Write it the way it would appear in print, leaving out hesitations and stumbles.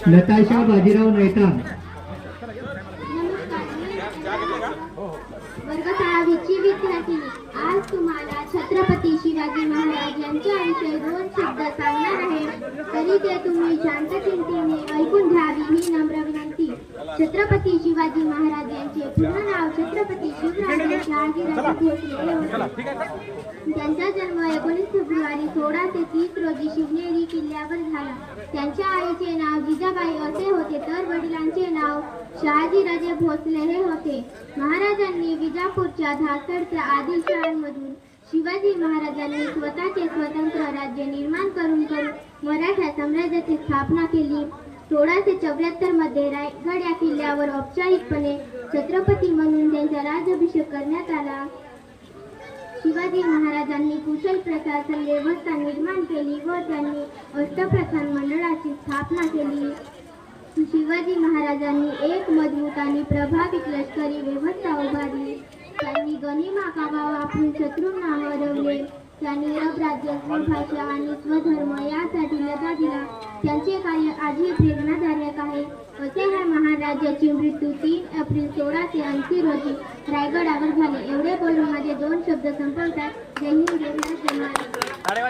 नताशा बाजीराव नैतान। वर्ग 6वीची विद्यार्थिनी, आज तुम्हाला छत्रपती शिवाजी महाराज यांच्याविषयी 2 शब्द सांगणार आहे, तरी ते तुम्ही शांत चिंतेने ऐकून घ्यावी ही नम्र विनंती। छत्रपती शिवाजी महाराज यांचे पूर्ण नाव छत्रपती शिवराज शहाजीराजे भोसले होते। त्यांचा जन्म 19 फेब्रुवारी 1630 रोजी शिवनेरी किल्ल्यावर झाला। त्यांच्या आईचे नाव जिजाबाई असे होते, तर वडिलांचे नाव शहाजीराजे भोसले हे होते। महाराजांनी विजापूरच्या धासडच्या आदिलशाहांमधून शिवाजी महाराजांनी स्वतःचे स्वतंत्र राज्य निर्माण करून मराठा साम्राज्याची स्थापना केली। 1674 मध्ये रायगड या किल्ल्यावर औपचारिकपणे छत्रपती म्हणून त्यांचा राज्याभिषेक करण्यात आला। शिवाजी महाराजांनी कुशल प्रशासन व्यवस्था निर्माण केली व त्यांनी अष्टप्रधान मंडळाची स्थापना केली। शिवाजी महाराजांनी एक मजबूत आणि प्रभावी लष्करी व्यवस्था उभारली। त्यांनी गनिमा कावा वापरून शत्रूंना हरवले। त्यांनी अबराज्य, स्वभाषा आणि स्वधर्म यासाठी लढा दिला। त्यांचे कार्य आजही प्रेरणादायक आहे। असे ह्या महाराजाची मृत्यू 3 एप्रिल 1680 रोजी रायगडावर झाले। एवढे बोलून माझे 2 शब्द संपवतात। जय हिंद, जय महाराष्ट्र।